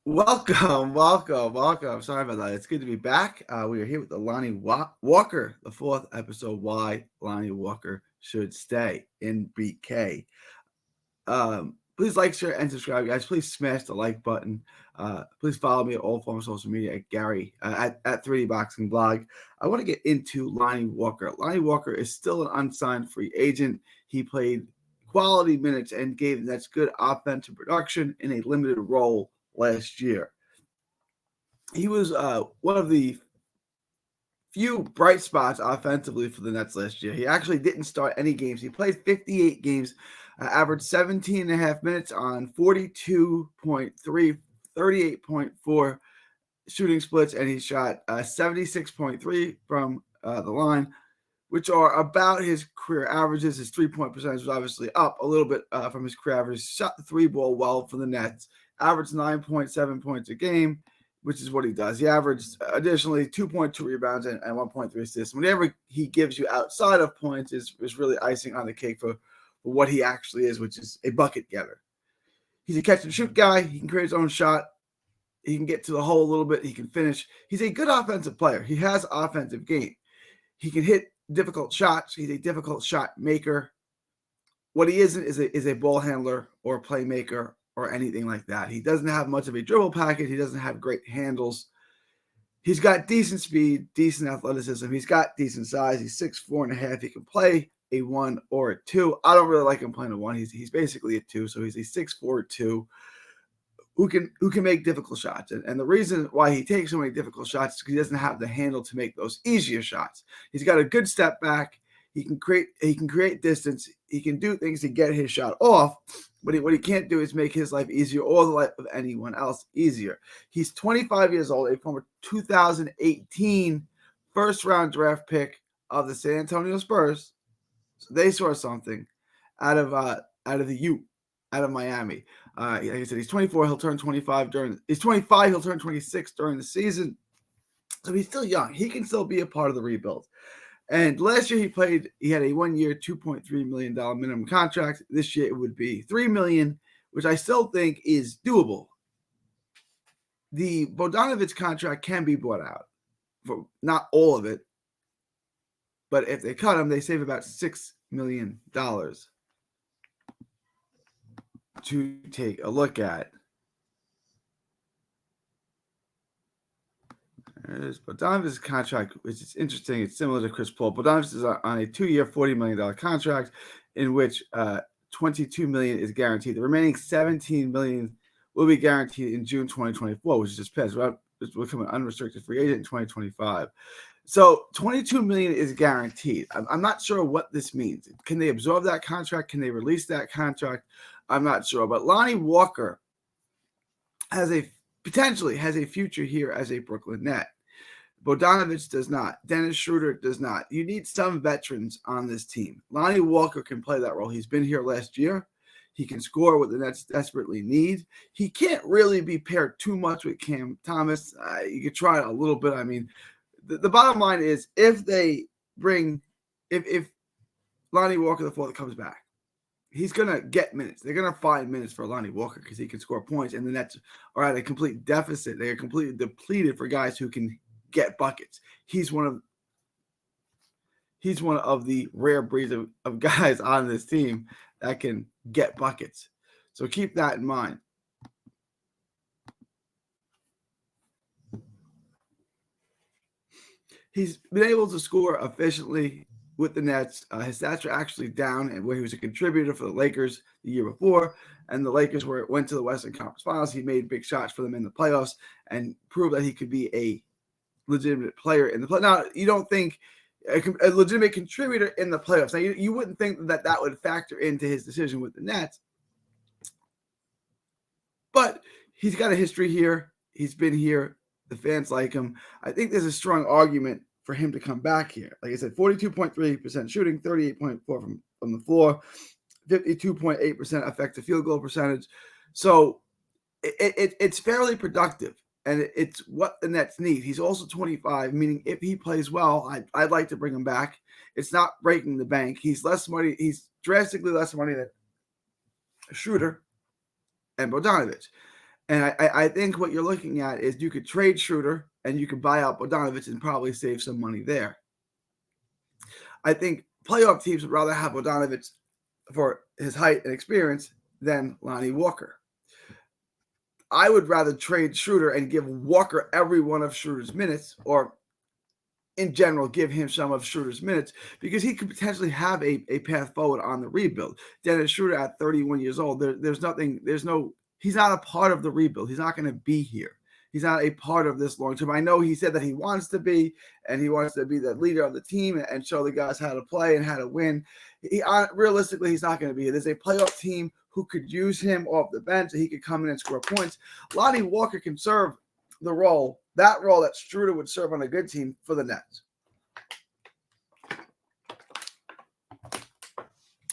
Welcome. Sorry about that. It's good to be back. We are here with the Lonnie Walker, the fourth episode. Why Lonnie Walker should stay in BK. Please like, share, and subscribe, guys. Please smash the like button. Please follow me at all forms of social media at Gary at 3D Boxing Blog. I want to get into Lonnie Walker. Lonnie Walker is still an unsigned free agent. He played quality minutes and gave the Nets good offensive production in a limited role last year. He was one of the few bright spots offensively for the Nets last year. He actually didn't start any games. He played 58 games, averaged 17 and a half minutes on 42.3, 38.4 shooting splits, and he shot 76.3 from the line, which are about his career averages. His three-point percentage was obviously up a little bit from his career average. Shot the three ball well for the Nets, averaged 9.7 points a game, which is what he does. He averaged additionally 2.2 rebounds and 1.3 assists. Whatever he gives you outside of points is really icing on the cake for what he actually is, which is a bucket getter. He's a catch and shoot guy. He can create his own shot. He can get to the hole a little bit. He can finish. He's a good offensive player. He has offensive game. He can hit difficult shots. He's a difficult shot maker. What he isn't is a ball handler or a playmaker or anything like that. He doesn't have much of a dribble package. He doesn't have great handles. He's got decent speed, decent athleticism. He's got decent size. He's 6'4.5". He can play a 1 or a 2. I don't really like him playing a 1. He's basically a 2, so he's a 6'4" 2 who can make difficult shots. And the reason why he takes so many difficult shots is because he doesn't have the handle to make those easier shots. He's got a good step back. He can create distance. He can do things to get his shot off, but what he can't do is make his life easier or the life of anyone else easier. He's 25 years old, a former 2018 first-round draft pick of the San Antonio Spurs. So they saw something out of the U, out of Miami. Like I said, he's 24. He'll turn 25 he's 25. He'll turn 26 during the season. So he's still young. He can still be a part of the rebuild. And last year he had a 1-year, $2.3 million minimum contract. This year it would be $3 million, which I still think is doable. The Bogdanovic contract can be bought out for not all of it, but if they cut him, they save about $6 million to take a look at. There's Bogdanovic's contract, which is interesting. It's similar to Chris Paul. Bogdanovic is on a 2-year, $40 million contract in which $22 million is guaranteed. The remaining $17 million will be guaranteed in June 2024, which is just passed. We'll become an unrestricted free agent in 2025. So $22 million is guaranteed. I'm not sure what this means. Can they absorb that contract? Can they release that contract? I'm not sure. But Lonnie Walker potentially has a future here as a Brooklyn Net. Bogdanovic does not. Dennis Schroeder does not. You need some veterans on this team. Lonnie Walker can play that role. He's been here last year. He can score what the Nets desperately need. He can't really be paired too much with Cam Thomas. You could try it a little bit. I mean, the bottom line is if Lonnie Walker the fourth comes back, he's going to get minutes. They're going to find minutes for Lonnie Walker because he can score points, and the Nets are at a complete deficit. They are completely depleted for guys who can get buckets. He's one of the rare breeds of guys on this team that can get buckets. So keep that in mind. He's been able to score efficiently with the Nets. His stats are actually down, and where he was a contributor for the Lakers the year before, and the Lakers went to the Western Conference Finals. He made big shots for them in the playoffs and proved that he could be a legitimate player in the play. Now, you don't think a legitimate contributor in the playoffs. Now, you wouldn't think that would factor into his decision with the Nets, but he's got a history here. He's been here. The fans like him. I think there's a strong argument for him to come back here. Like I said, 42.3% shooting, 38.4% from the floor, 52.8% effective field goal percentage. So it's fairly productive, and it's what the Nets need. He's also 25, meaning if he plays well, I'd like to bring him back. It's not breaking the bank. He's less money. He's drastically less money than Schroeder and Bogdanovic. And I think what you're looking at is you could trade Schroeder and you could buy out Bogdanovich and probably save some money there. I think playoff teams would rather have Bogdanovich for his height and experience than Lonnie Walker. I would rather trade Schroeder and give Walker every one of Schroeder's minutes, or in general, give him some of Schroeder's minutes, because he could potentially have a path forward on the rebuild. Dennis Schroeder at 31 years old, he's not a part of the rebuild. He's not going to be here. He's not a part of this long term. I know he said that he wants to be, and he wants to be the leader of the team and show the guys how to play and how to win. Realistically, he's not going to be here. There's a playoff team who could use him off the bench, and he could come in and score points. Lonnie Walker can serve that role that Schroeder would serve on a good team for the Nets.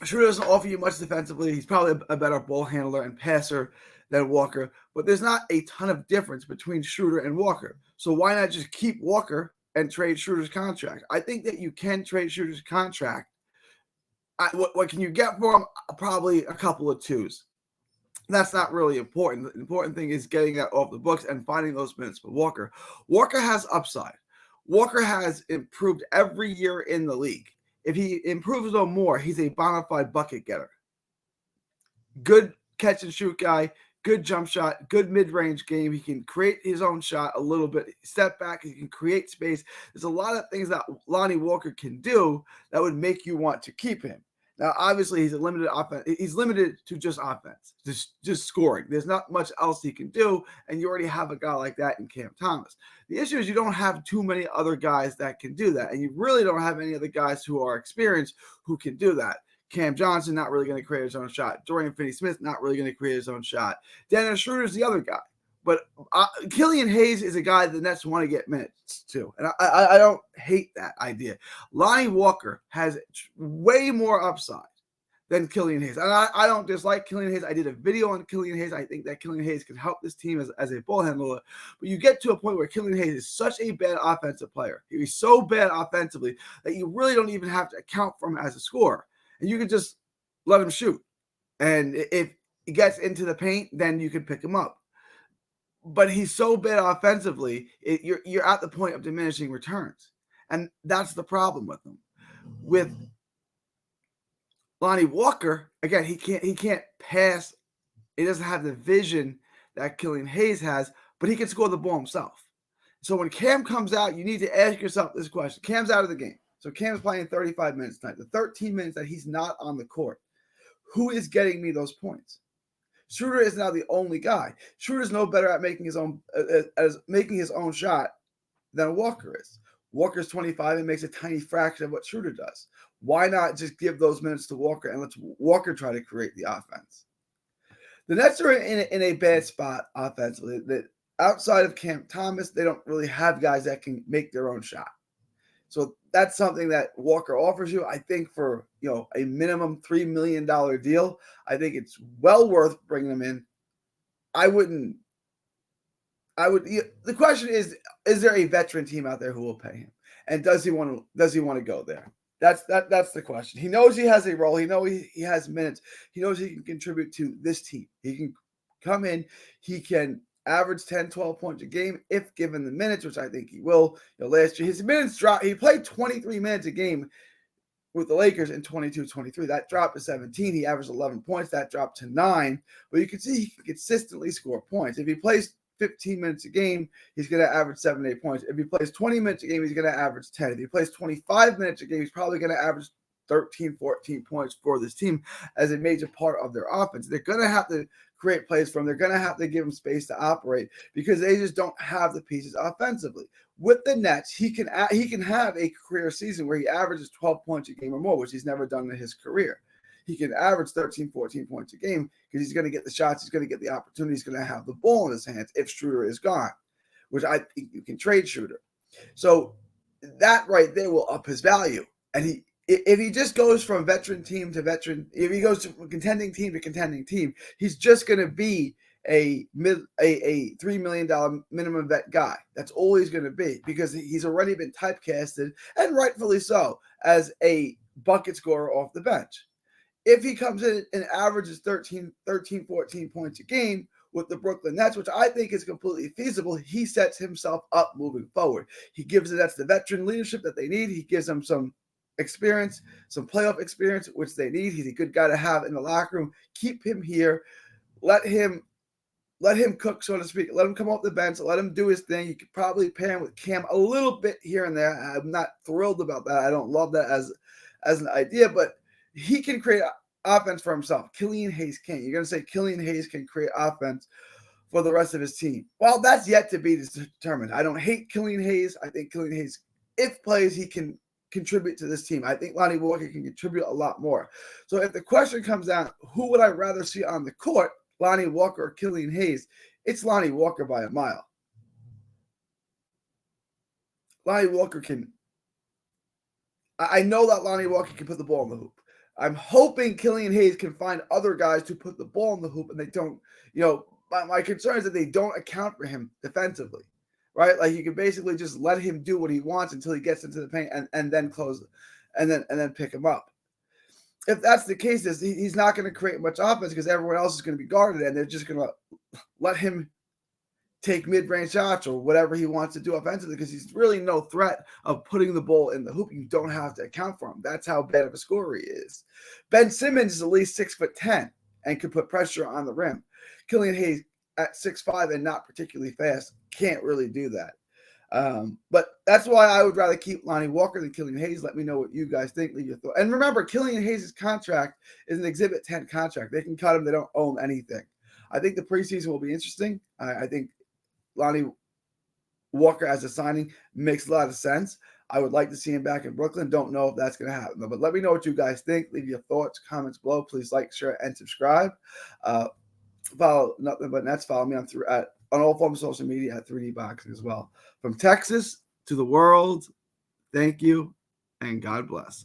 Schroeder doesn't offer you much defensively. He's probably a better ball handler and passer than Walker, but there's not a ton of difference between Schroeder and Walker. So why not just keep Walker and trade Schroeder's contract? I think that you can trade Schroeder's contract. What can you get for him? Probably a couple of twos. That's not really important. The important thing is getting that off the books and finding those minutes for Walker. Walker has upside. Walker has improved every year in the league. If he improves no more, he's a bona fide bucket getter. Good catch and shoot guy, good jump shot, good mid-range game. He can create his own shot a little bit, step back, he can create space. There's a lot of things that Lonnie Walker can do that would make you want to keep him. Now, obviously, he's a limited offense. He's limited to just offense, just scoring. There's not much else he can do, and you already have a guy like that in Cam Thomas. The issue is you don't have too many other guys that can do that, and you really don't have any other guys who are experienced who can do that. Cam Johnson, not really going to create his own shot. Dorian Finney-Smith, not really going to create his own shot. Dennis Schroeder's the other guy. But Killian Hayes is a guy the Nets want to get minutes to. And I don't hate that idea. Lonnie Walker has way more upside than Killian Hayes. And I don't dislike Killian Hayes. I did a video on Killian Hayes. I think that Killian Hayes can help this team as a ball handler. But you get to a point where Killian Hayes is such a bad offensive player. He's so bad offensively that you really don't even have to account for him as a scorer. And you can just let him shoot. And if he gets into the paint, then you can pick him up. But he's so bad offensively, you're at the point of diminishing returns. And that's the problem with him. With Lonnie Walker, again, he can't pass. He doesn't have the vision that Killian Hayes has, but he can score the ball himself. So when Cam comes out, you need to ask yourself this question. Cam's out of the game. So Cam's playing 35 minutes tonight. The 13 minutes that he's not on the court, who is getting me those points? Schroeder is now the only guy. Schroeder's no better at making his own shot than Walker is. Walker's 25 and makes a tiny fraction of what Schroeder does. Why not just give those minutes to Walker and let Walker try to create the offense? The Nets are in a bad spot offensively. That outside of Cam Thomas, they don't really have guys that can make their own shot. So that's something that Walker offers you. I think for a minimum $3 million deal, I think it's well worth bringing him in. The question is there a veteran team out there who will pay him? And does he want to go there? That's the question. He knows he has a role. He knows he has minutes. He knows he can contribute to this team. He can come in. He can average 10, 12 points a game if given the minutes, which I think he will. Last year, his minutes dropped. He played 23 minutes a game with the Lakers in 22-23. That dropped to 17. He averaged 11 points. That dropped to 9. But you can see he can consistently score points. If he plays 15 minutes a game, he's going to average 7, 8 points. If he plays 20 minutes a game, he's going to average 10. If he plays 25 minutes a game, he's probably going to average 13, 14 points for this team as a major part of their offense. They're going to have to create plays from. They're going to have to give him space to operate because they just don't have the pieces offensively. With the Nets, he can have a career season where he averages 12 points a game or more, which he's never done in his career. He can average 13, 14 points a game because he's going to get the shots. He's going to get the opportunity. He's going to have the ball in his hands if Schroeder is gone, which I think you can trade Schroeder. So that right there will up his value. And if he just goes from veteran team to veteran, if he goes to contending team to contending team, he's just going to be a $3 million minimum vet guy. That's all he's going to be because he's already been typecasted, and rightfully so, as a bucket scorer off the bench. If he comes in and averages 13, 14 points a game, with the Brooklyn Nets, which I think is completely feasible, he sets himself up moving forward. He gives the Nets the veteran leadership that they need. He gives them some experience, some playoff experience, which they need. He's a good guy to have in the locker room. Keep him here. Let him cook, so to speak. Let him come off the bench. Let him do his thing. You could probably pair him with Cam a little bit here and there. I'm not thrilled about that. I don't love that as an idea, but he can create offense for himself. Killian Hayes can't. You're going to say Killian Hayes can create offense for the rest of his team. Well, that's yet to be determined. I don't hate Killian Hayes. I think Killian Hayes, if plays, he can contribute to this team. I think Lonnie Walker can contribute a lot more. So if the question comes down, who would I rather see on the court, Lonnie Walker or Killian Hayes? It's Lonnie Walker by a mile. Lonnie Walker can. I know that Lonnie Walker can put the ball in the hoop. I'm hoping Killian Hayes can find other guys to put the ball in the hoop, and they don't. My concern is that they don't account for him defensively, right? Like you can basically just let him do what he wants until he gets into the paint, and then close, and then pick him up. If that's the case, he's not going to create much offense because everyone else is going to be guarded, and they're just going to let him take mid-range shots or whatever he wants to do offensively because he's really no threat of putting the ball in the hoop. You don't have to account for him. That's how bad of a scorer he is. Ben Simmons is at least 6'10" and can put pressure on the rim. Killian Hayes at 6'5" and not particularly fast can't really do that. But that's why I would rather keep Lonnie Walker than Killian Hayes. Let me know what you guys think. Leave your thoughts. And remember, Killian Hayes' contract is an Exhibit 10 contract. They can cut him. They don't own anything. I think the preseason will be interesting. I think Lonnie Walker as a signing makes a lot of sense. I would like to see him back in Brooklyn. Don't know if that's going to happen, but let me know what you guys think. Leave your thoughts, comments below. Please like, share, and subscribe. Follow Nothing But Nets. Follow me on all forms of social media at 3D Boxing as well. From Texas to the world, thank you, and God bless.